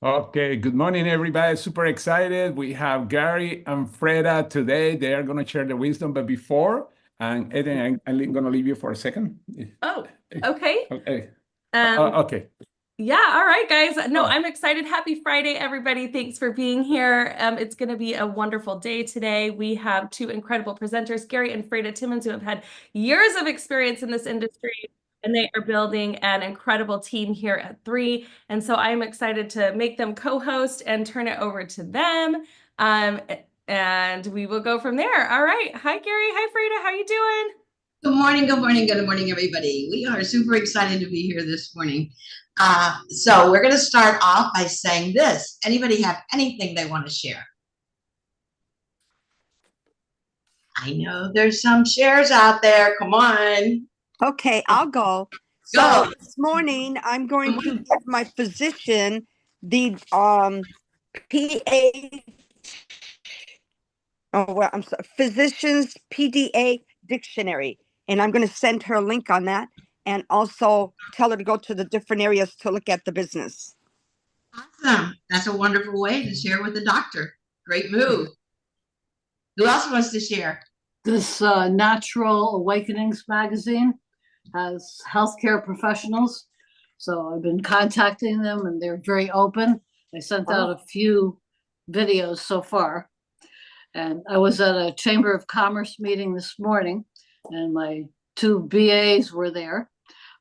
Okay, good morning, everybody. Super excited. We have Gary and Freda today. They are going to share the wisdom, but before, and Eden, I'm going to leave you for a second. Oh, okay. Okay. Okay. Yeah, all right, guys. No, Oh. I'm excited. Happy Friday, everybody. Thanks for being here. It's going to be a wonderful day today. We have two incredible presenters, Gary and Freda Timmons, who have had years of experience in this industry, and they are building an incredible team here at 3. And so I'm excited to make them co-host and turn it over to them. And we will go from there. All right. Hi, Gary. Hi, Freda. How you doing? Good morning, good morning, good morning, everybody. We are super excited to be here this morning. So we're going to start off by saying this. Anybody have anything they want to share? I know there's some shares out there. Come on. Okay, I'll go. So this morning, I'm going to give my physician the physician's PDA dictionary, and I'm going to send her a link on that, and also tell her to go to the different areas to look at the business. Awesome. That's a wonderful way to share with the doctor. Great move. Who else wants to share? This Natural Awakenings magazine has healthcare professionals. So I've been contacting them and they're very open. I sent out a few videos so far. And I was at a Chamber of Commerce meeting this morning and my 2 BAs were there.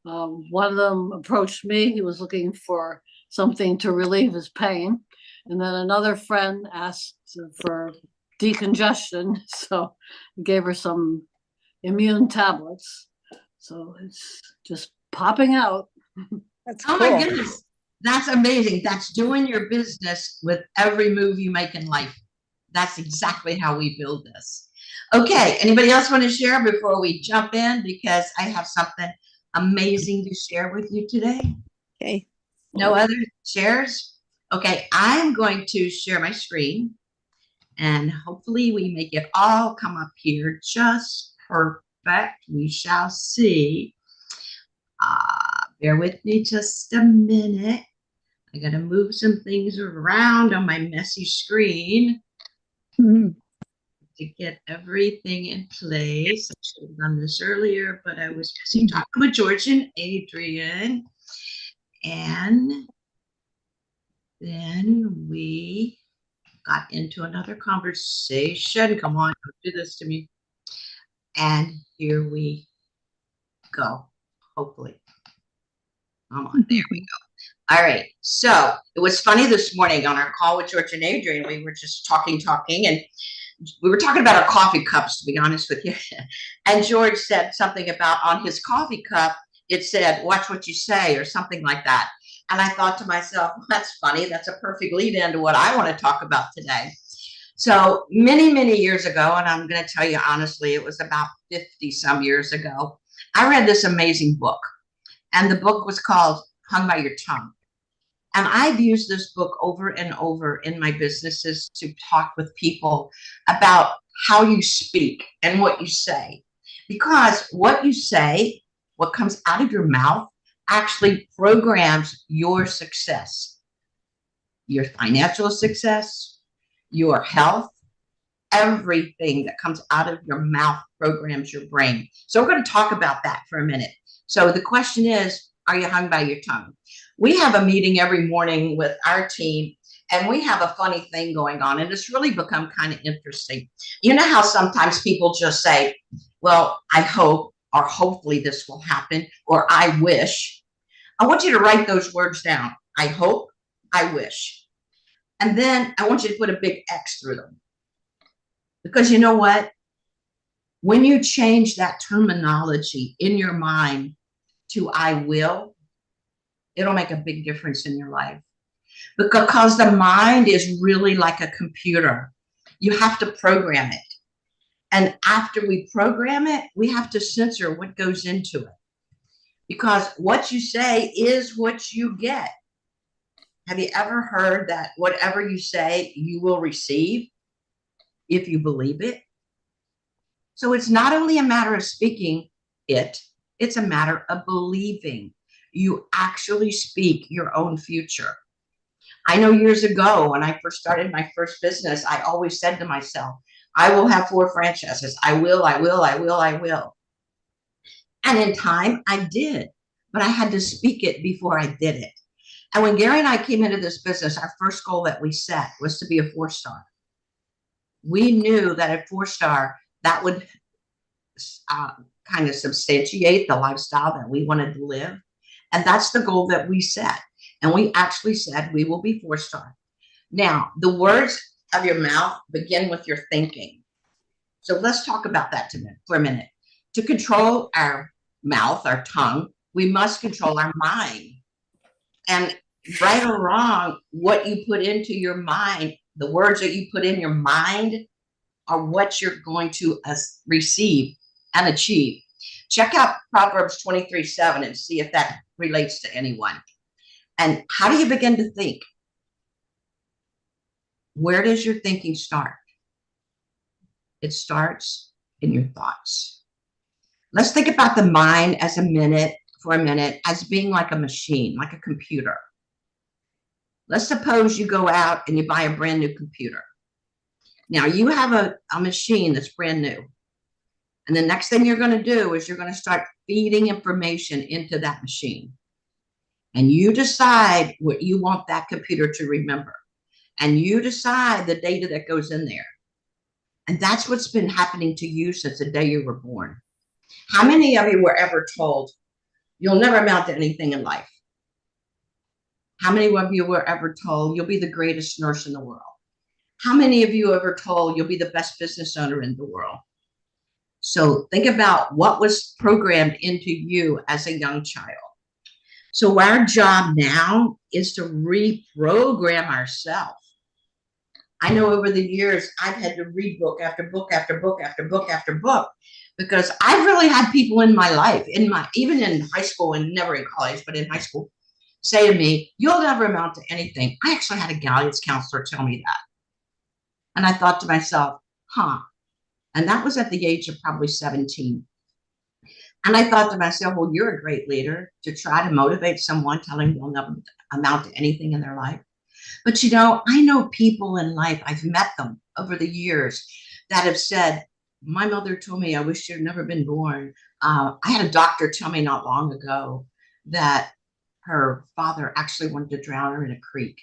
One of them approached me. He was looking for something to relieve his pain. And then another friend asked for decongestion. So I gave her some immune tablets. So it's just popping out. That's cool. Oh my goodness. That's amazing. That's doing your business with every move you make in life. That's exactly how we build this. Okay. Anybody else want to share before we jump in? Because I have something amazing to share with you today. Okay. No other shares? Okay. I'm going to share my screen and hopefully we make it all come up here just perfect. We shall see. Bear with me just a minute. I got to move some things around on my messy screen to get everything in place. I should have done this earlier, but I was busy talking with George and Adrian. And then we got into another conversation. Come on, don't do this to me. And here we go. Hopefully. Come on, there we go. All right. So it was funny this morning on our call with George and Adrian. We were just talking, and we were talking about our coffee cups, to be honest with you. And George said something about on his coffee cup, it said, "Watch what you say," or something like that. And I thought to myself, well, that's funny. That's a perfect lead into what I want to talk about today. So many, many years ago, and I'm going to tell you honestly, it was about 50 some years ago, I read this amazing book. And the book was called Hung by Your Tongue. And I've used this book over and over in my businesses to talk with people about how you speak and what you say. Because what you say, what comes out of your mouth, actually programs your success, your financial success, your health, everything that comes out of your mouth programs your brain. So we're going to talk about that for a minute. So the question is, are you hung by your tongue? We have a meeting every morning with our team, and we have a funny thing going on, and it's really become kind of interesting. You know how sometimes people just say, well, I hope, or hopefully this will happen, or I wish. I want you to write those words down. I hope, I wish. And then I want you to put a big X through them. Because you know what? When you change that terminology in your mind to I will, it'll make a big difference in your life. Because the mind is really like a computer. You have to program it. And after we program it, we have to censor what goes into it. Because what you say is what you get. Have you ever heard that whatever you say, you will receive if you believe it? So it's not only a matter of speaking it, it's a matter of believing. You actually speak your own future. I know years ago when I first started my first business, I always said to myself, I will have 4 franchises. I will, I will, I will, I will. And in time, I did, but I had to speak it before I did it. And when Gary and I came into this business, our first goal that we set was to be a 4-star. We knew that at 4-star, that would kind of substantiate the lifestyle that we wanted to live. And that's the goal that we set. And we actually said we will be 4-star. Now, the words of your mouth begin with your thinking. So let's talk about that for a minute. To control our mouth, our tongue, we must control our mind. And right or wrong, what you put into your mind, the words that you put in your mind are what you're going to receive and achieve. Check out Proverbs 23:7 and see if that relates to anyone. And how do you begin to think? Where does your thinking start? It starts in your thoughts. Let's think about the mind for a minute as being like a machine, like a computer. Let's suppose you go out and you buy a brand new computer. Now you have a machine that's brand new. And the next thing you're going to do is you're going to start feeding information into that machine. And you decide what you want that computer to remember. And you decide the data that goes in there. And that's what's been happening to you since the day you were born. How many of you were ever told you'll never amount to anything in life? How many of you were ever told you'll be the greatest nurse in the world? How many of you ever told you'll be the best business owner in the world? So think about what was programmed into you as a young child. So our job now is to reprogram ourselves. I know over the years, I've had to read book after book after book after book after book, because I've really had people in my life, even in high school and never in college, but in high school, say to me, you'll never amount to anything. I actually had a guidance counselor tell me that. And I thought to myself, and that was at the age of probably 17. And I thought to myself, well, you're a great leader to try to motivate someone telling them they'll never amount to anything in their life. But I know people in life, I've met them over the years that have said, my mother told me I wish you'd never been born. I had a doctor tell me not long ago that her father actually wanted to drown her in a creek.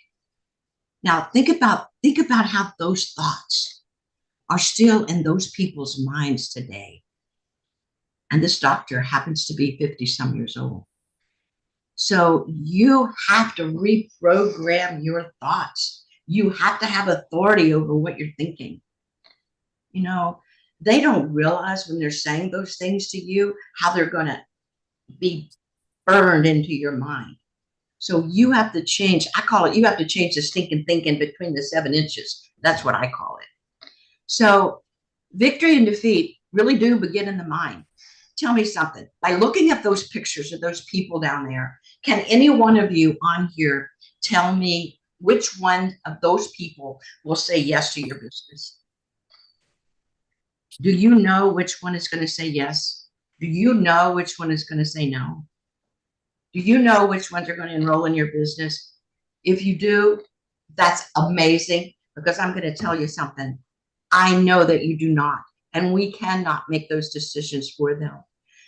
Now think about how those thoughts are still in those people's minds today. And this doctor happens to be 50 some years old. So you have to reprogram your thoughts. You have to have authority over what you're thinking. They don't realize when they're saying those things to you, how they're going to be burned into your mind. So you have to change. I call it, you have to change the stinking thinking between the 7 inches. That's what I call it. So victory and defeat really do begin in the mind. Tell me something. By looking at those pictures of those people down there, can any one of you on here tell me which one of those people will say yes to your business? Do you know which one is going to say yes? Do you know which one is going to say no? Do you know which ones are going to enroll in your business? If you do, that's amazing, because I'm going to tell you something. I know that you do not, and we cannot make those decisions for them.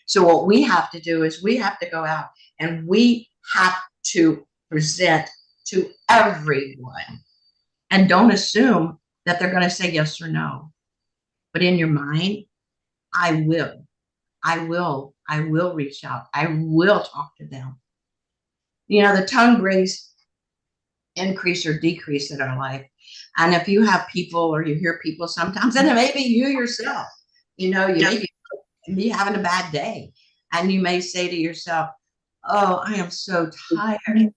So what we have to do is we have to go out and we have to present to everyone, and don't assume that they're going to say yes or no. But in your mind, I will reach out. I will talk to them. The tongue brings increase or decrease in our life. And if you have people or you hear people sometimes, and it may be you yourself, you may be having a bad day. And you may say to yourself, oh, I am so tired.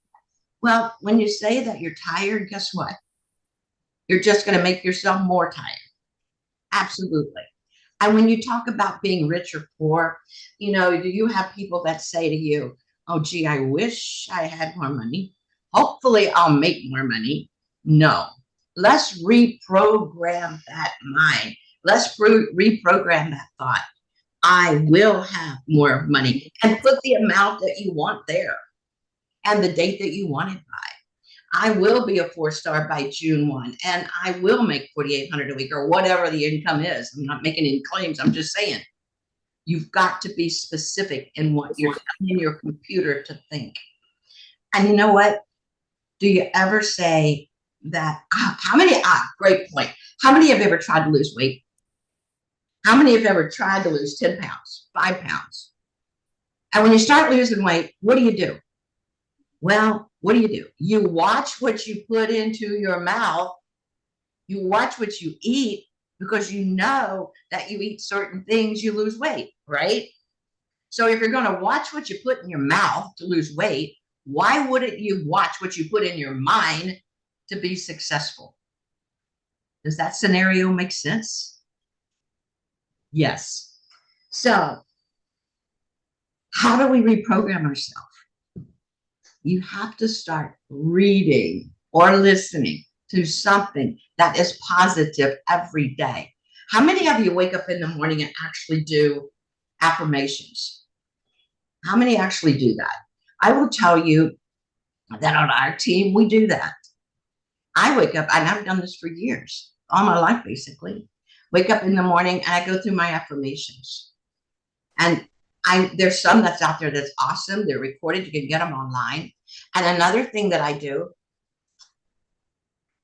Well, when you say that you're tired, guess what? You're just going to make yourself more tired. Absolutely. And when you talk about being rich or poor, do you have people that say to you, oh, gee, I wish I had more money. Hopefully I'll make more money. No, let's reprogram that mind. Let's reprogram that thought. I will have more money, and put the amount that you want there and the date that you want it by. I will be a 4-star by June 1, and I will make $4,800 a week, or whatever the income is. I'm not making any claims. I'm just saying you've got to be specific in what you're telling your computer to think. And you know what? Do you ever say that? Great point. How many have ever tried to lose weight? How many have ever tried to lose 10 pounds, 5 pounds? And when you start losing weight, what do? Well, what do? You watch what you put into your mouth. You watch what you eat, because you know that you eat certain things, you lose weight, right? So if you're going to watch what you put in your mouth to lose weight, why wouldn't you watch what you put in your mind to be successful? Does that scenario make sense? Yes. So how do we reprogram ourselves? You have to start reading or listening to something that is positive every day. How many of you wake up in the morning and actually do affirmations? How many actually do that? I will tell you that on our team, we do that. I wake up, and I've done this for years, all my life, basically. Wake up in the morning and I go through my affirmations. And there's some that's out there that's awesome. They're recorded. You can get them online. And another thing that I do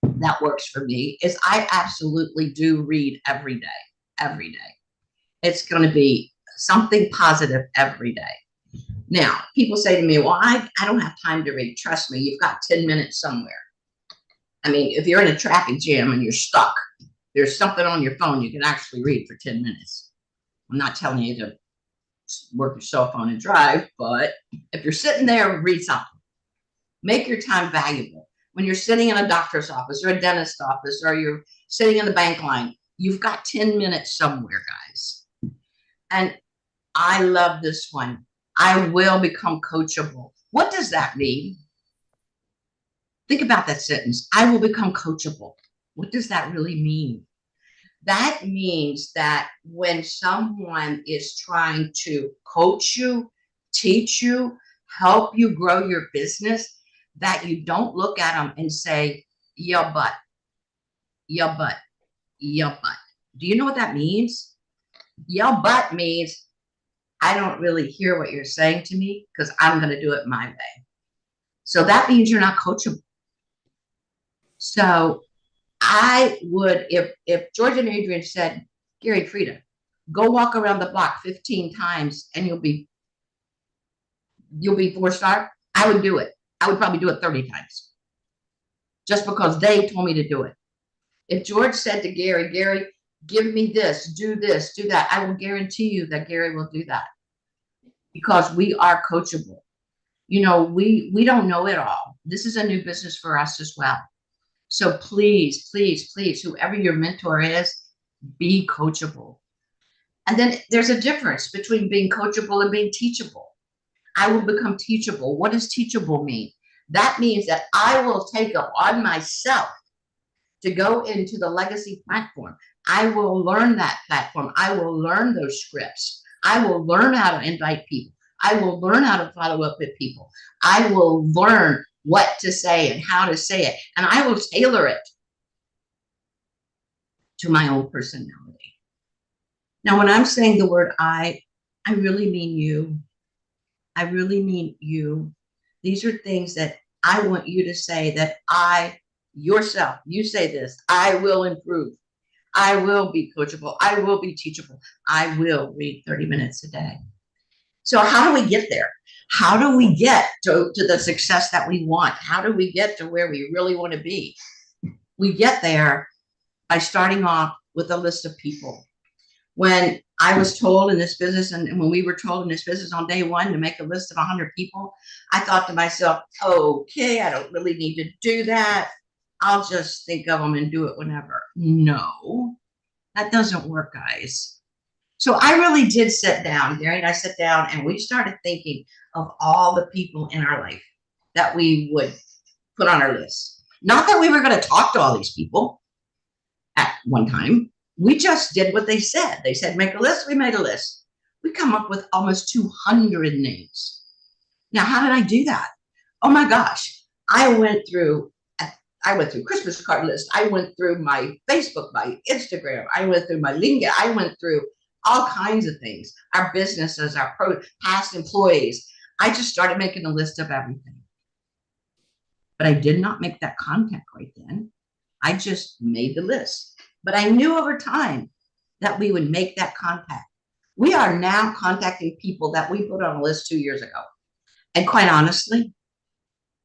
that works for me is I absolutely do read every day. Every day. It's going to be something positive every day. Now, people say to me, well, I don't have time to read. Trust me, you've got 10 minutes somewhere. I mean, if you're in a traffic jam and you're stuck, there's something on your phone you can actually read for 10 minutes. I'm not telling you to work your cell phone and drive, but if you're sitting there, read something. Make your time valuable. When you're sitting in a doctor's office or a dentist's office, or you're sitting in the bank line, you've got 10 minutes somewhere, guys. And I love this one. I will become coachable. What does that mean? Think about that sentence. I will become coachable. What does that really mean? That means that when someone is trying to coach you, teach you, help you grow your business, that you don't look at them and say, yeah, but, yeah, but, yeah, but. Do you know what that means? Yeah, but means I don't really hear what you're saying to me, because I'm going to do it my way. So that means you're not coachable. So I would, if George and Adrian said, Gary, Freda, go walk around the block 15 times and you'll be 4-star, I would do it. I would probably do it 30 times, just because they told me to do it. If George said to Gary, Gary, give me this, do that, I will guarantee you that Gary will do that, because we are coachable. You know, we don't know it all. This is a new business for us as well. So please, please, please, whoever your mentor is, be coachable. And then there's a difference between being coachable and being teachable. I will become teachable. What does teachable mean? That means that I will take up on myself to go into the legacy platform. I will learn that platform. I will learn those scripts. I will learn how to invite people. I will learn how to follow up with people. I will learn what to say and how to say it. And I will tailor it to my own personality. Now, when I'm saying the word I really mean you. I really mean you. These are things that I want you to say, that yourself, you say this, I will improve. I will be coachable. I will be teachable. I will read 30 minutes a day. So how do we get there? How do we get to the success that we want? How do we get to where we really want to be? We get there by starting off with a list of people. When I was told in this business, and when we were told in this business on day one to make a list of 100 people, I thought to myself, okay, I don't really need to do that. I'll just think of them and do it whenever. No, that doesn't work, guys. So I really did sit down, Gary and I sat down, and we started thinking of all the people in our life that we would put on our list. Not that we were going to talk to all these people at one time. We just did what they said. They said, make a list. We made a list. We come up with almost 200 names. Now, how did I do that? Oh my gosh. I went through Christmas card list. I went through my Facebook, my Instagram. I went through my LinkedIn. I went through all kinds of things. Our businesses, our past employees. I just started making a list of everything. But I did not make that contact right then. I just made the list. But I knew over time that we would make that contact. We are now contacting people that we put on a list 2 years ago. And quite honestly,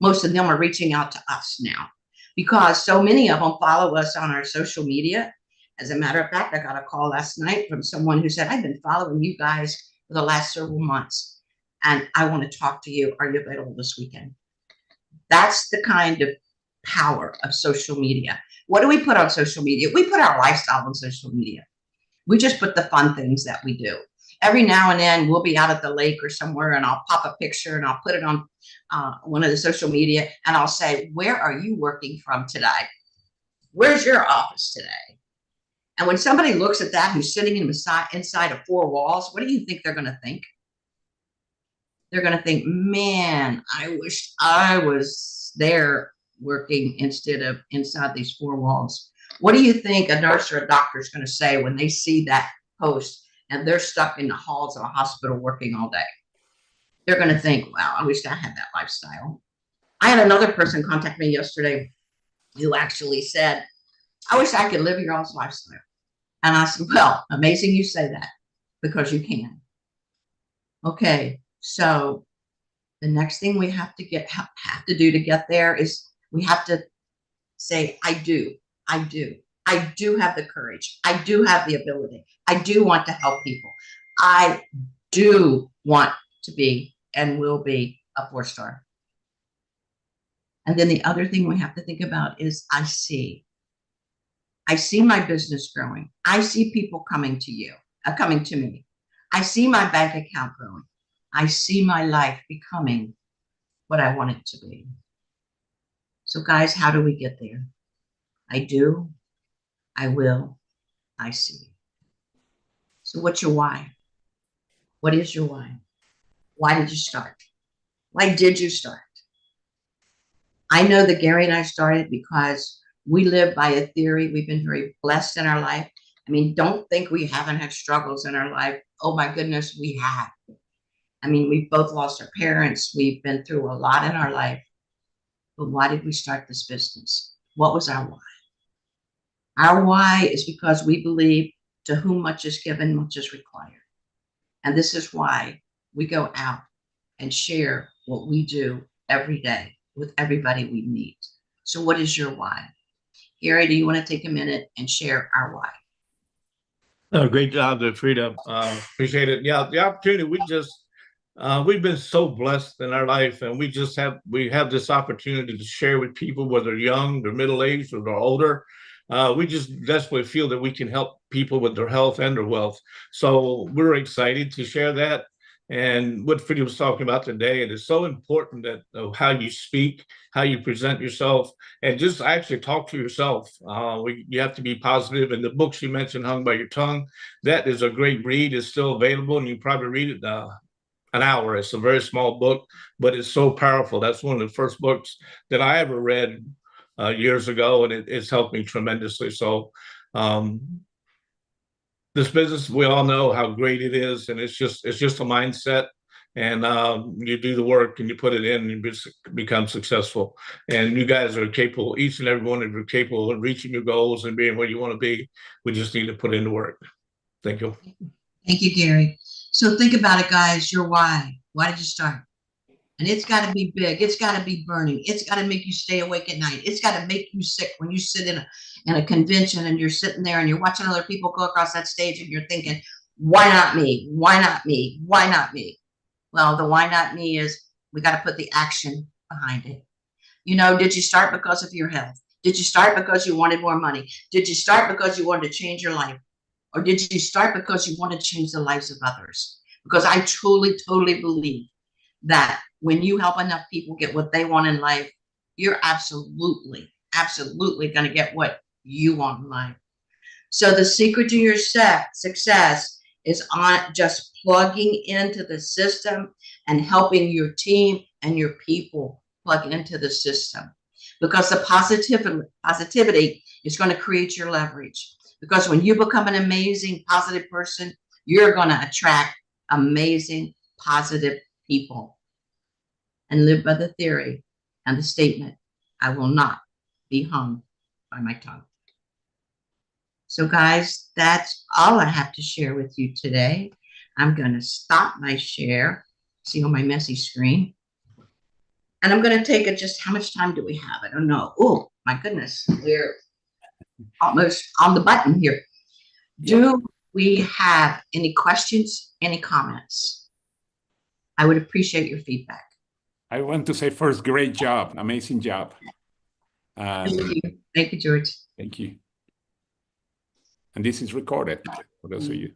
most of them are reaching out to us now because so many of them follow us on our social media. As a matter of fact, I got a call last night from someone who said, I've been following you guys for the last several months, and I want to talk to you. Are you available this weekend? That's the kind of power of social media. What do we put on social media? We put our lifestyle on social media. We just put the fun things that we do. Every now and then we'll be out at the lake or somewhere and I'll pop a picture and I'll put it on one of the social media and I'll say, where are you working from today? Where's your office today? And when somebody looks at that who's sitting inside of four walls, what do you think they're going to think? They're going to think, man, I wish I was there working instead of inside these four walls. What do you think a nurse or a doctor is going to say when they see that post and they're stuck in the halls of a hospital working all day? They're going to think, wow, I wish I had that lifestyle. I had another person contact me yesterday who actually said, I wish I could live your all's lifestyle. And I said, well, amazing you say that because you can. Okay, so the next thing we have to do to get there is we have to say, I do have the courage. I do have the ability. I do want to help people. I do want to be and will be a 4-star. And then the other thing we have to think about is I see my business growing. I see people coming to me. I see my bank account growing. I see my life becoming what I want it to be. So guys, how do we get there? I do, I will, I see. So what's your why? What is your why? Why did you start? Why did you start? I know that Gary and I started because we live by a theory. We've been very blessed in our life. I mean, don't think we haven't had struggles in our life. Oh my goodness, we have. I mean, we've both lost our parents. We've been through a lot in our life. But why did we start this business? What was our why? Our why is because we believe to whom much is given, much is required. And this is why we go out and share what we do every day with everybody we meet. So what is your why? Gary, do you want to take a minute and share our why? Oh, great job there, Freda. Appreciate it. Yeah, the opportunity, we've been so blessed in our life, and we have this opportunity to share with people, whether young, they're middle-aged, or they're older. We just desperately feel that we can help people with their health and their wealth. So we're excited to share that. And what Freda was talking about today, it is so important that how you speak, how you present yourself, and just actually talk to yourself. You have to be positive. And the books you mentioned, Hung by Your Tongue, that is a great read. It's still available, and you can probably read it an hour. It's a very small book, but it's so powerful. That's one of the first books that I ever read years ago, and it's helped me tremendously. So this business, we all know how great it is, and it's just a mindset, and you do the work and you put it in and you become successful. And you guys are capable, each and every one of you are capable of reaching your goals and being where you want to be. We just need to put in the work. Thank you. Thank you, Gary. So think about it, guys, your why. Why did you start? And it's got to be big. It's got to be burning. It's got to make you stay awake at night. It's got to make you sick when you sit in a convention and you're sitting there and you're watching other people go across that stage and you're thinking, why not me? Why not me? Why not me? Well, the why not me is we got to put the action behind it. You know, did you start because of your health? Did you start because you wanted more money? Did you start because you wanted to change your life? Or did you start because you want to change the lives of others? Because I truly, totally believe that when you help enough people get what they want in life, you're absolutely, absolutely going to get what you want in life. So the secret to your success is on just plugging into the system and helping your team and your people plug into the system, because the positivity is going to create your leverage. Because when you become an amazing, positive person, you're going to attract amazing, positive people. And live by the theory and the statement, I will not be hung by my tongue. So guys, that's all I have to share with you today. I'm going to stop my share, see on my messy screen. And I'm going to take it, just how much time do we have? I don't know. Oh, my goodness. We're almost on the button here. Do we have any questions, any comments? I would appreciate your feedback. I want to say first, great job, amazing job. Thank you. Thank you, George. Thank you. And this is recorded for those of you.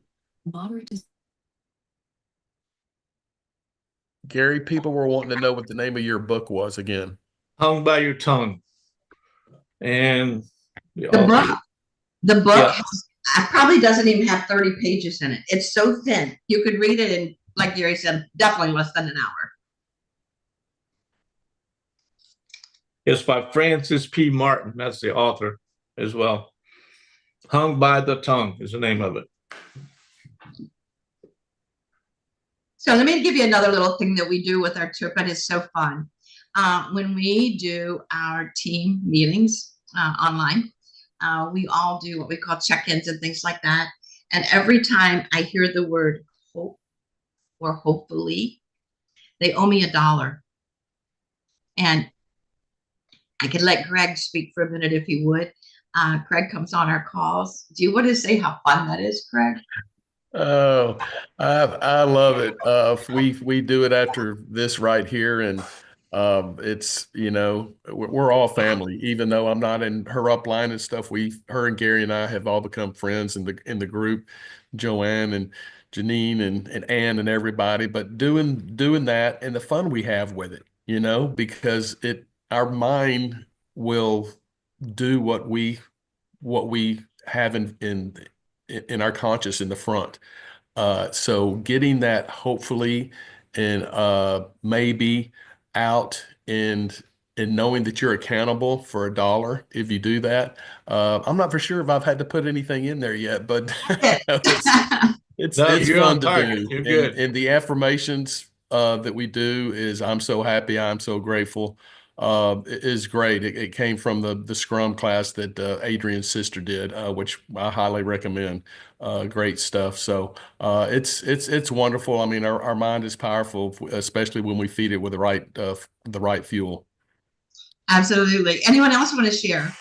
Gary, people were wanting to know what the name of your book was again. Hung by Your Tongue. And The book Yeah. probably doesn't even have 30 pages in it. It's so thin. You could read it in, like Gary said, definitely less than an hour. It's by Francis P. Martin. That's the author as well. Hung by the Tongue is the name of it. So let me give you another little thing that we do with our trip, but it's so fun. When we do our team meetings online, we all do what we call check-ins and things like that. And every time I hear the word hope or hopefully, they owe me $1. And I could let Greg speak for a minute if he would. Craig comes on our calls. Do you want to say how fun that is, Craig? Oh, I love it. We do it after this right here, and it's, we're all family. Even though I'm not in her upline and stuff, her and Gary and I have all become friends in the group, Joanne and Janine and Ann and everybody. But doing that and the fun we have with it, because our mind will do what we have in our conscious in the front. So getting that hopefully and maybe out and knowing that you're accountable for $1 if you do that. I'm not for sure if I've had to put anything in there yet, but it's No, you're fun on to target. do. You're good. And the affirmations that we do is I'm so happy, I'm so grateful. Is great. It came from the Scrum class that Adrian's sister did, which I highly recommend. Great stuff. So it's wonderful. I mean, our mind is powerful, especially when we feed it with the right fuel. Absolutely. Anyone else want to share?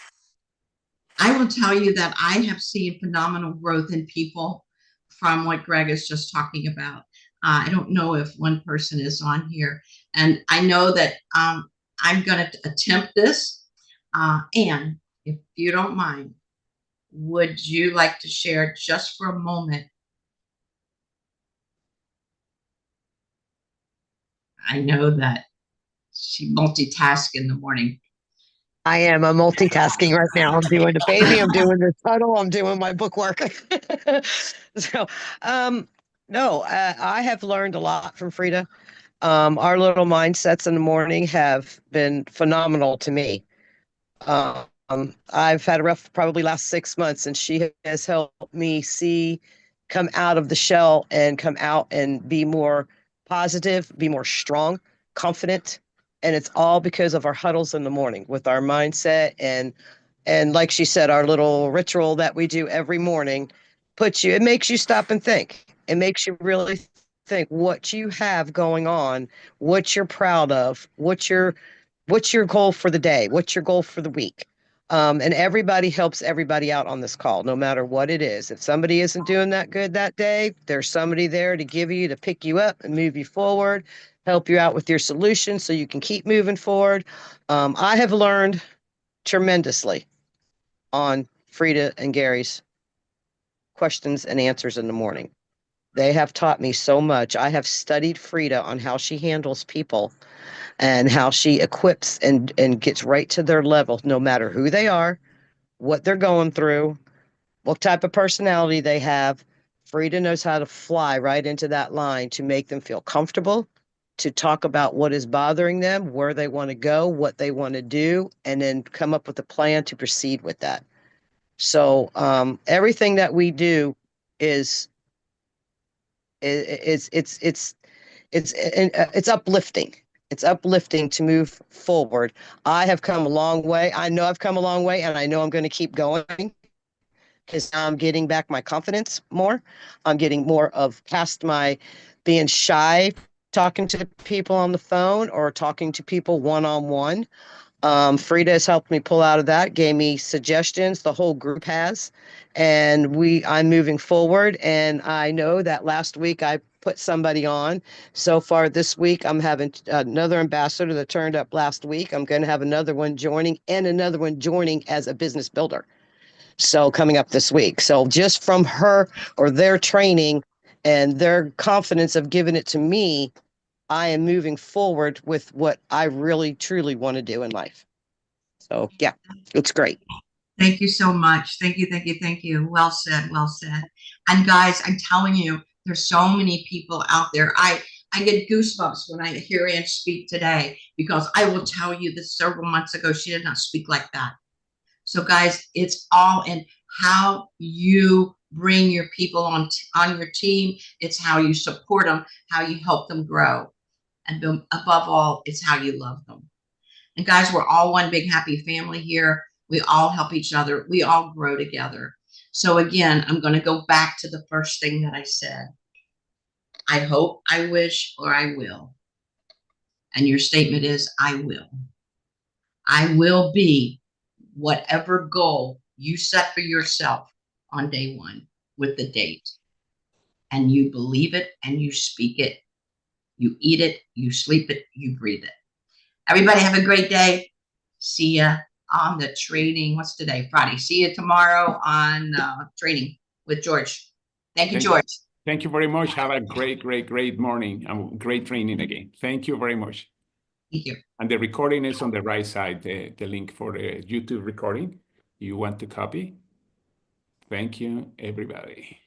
I will tell you that I have seen phenomenal growth in people from what Greg is just talking about. I don't know if one person is on here, and I know that I'm going to attempt this. And if you don't mind, would you like to share just for a moment? I know that she multitasks in the morning. I am. I'm multitasking right now. I'm doing the baby. I'm doing the tunnel. I'm doing my book work. So, no, I have learned a lot from Freda. Our little mindsets in the morning have been phenomenal to me. I've had a rough, probably last 6 months, and she has helped me come out of the shell and come out and be more positive, be more strong, confident. And it's all because of our huddles in the morning with our mindset. And like she said, our little ritual that we do every morning it makes you stop and think. It makes you really think what you have going on, what you're proud of, what's your goal for the day, what's your goal for the week. And everybody helps everybody out on this call, no matter what it is. If somebody isn't doing that good that day, there's somebody there to pick you up and move you forward, help you out with your solution so you can keep moving forward. I have learned tremendously on Freda and Gary's questions and answers in the morning. They have taught me so much. I have studied Freda on how she handles people and how she equips and gets right to their level, no matter who they are, what they're going through, what type of personality they have. Freda knows how to fly right into that line to make them feel comfortable, to talk about what is bothering them, where they want to go, what they want to do, and then come up with a plan to proceed with that. So everything that we do is it's uplifting. It's uplifting to move forward. I have come a long way. I know I've come a long way, and I know I'm going to keep going because I'm getting back my confidence more. I'm getting more of past my being shy, talking to people on the phone or talking to people one-on-one. Freda has helped me pull out of that, gave me suggestions. The whole group has, and I'm moving forward. And I know that last week I put somebody on. So far this week, I'm having another ambassador that turned up last week. I'm going to have another one joining and another one joining as a business builder. So coming up this week. So just from her or their training and their confidence of giving it to me, I am moving forward with what I really, truly want to do in life. So yeah, it's great. Thank you so much. Thank you, thank you, thank you. Well said, well said. And guys, I'm telling you, there's so many people out there. I get goosebumps when I hear Ann speak today, because I will tell you that several months ago, she did not speak like that. So guys, it's all in how you bring your people on your team. It's how you support them, how you help them grow. And above all, it's how you love them. And guys, we're all one big happy family here. We all help each other. We all grow together. So again, I'm going to go back to the first thing that I said. I hope, I wish, or I will. And your statement is, I will. I will be whatever goal you set for yourself on day one with the date. And you believe it and you speak it. You eat it, you sleep it, you breathe it. Everybody have a great day. See ya on the training. What's today? Friday. See you tomorrow on training with George. Thank you, George. Thank you very much. Have a great, great, great morning and great training again. Thank you very much. Thank you. And the recording is on the right side, the link for the YouTube recording. You want to copy? Thank you, everybody.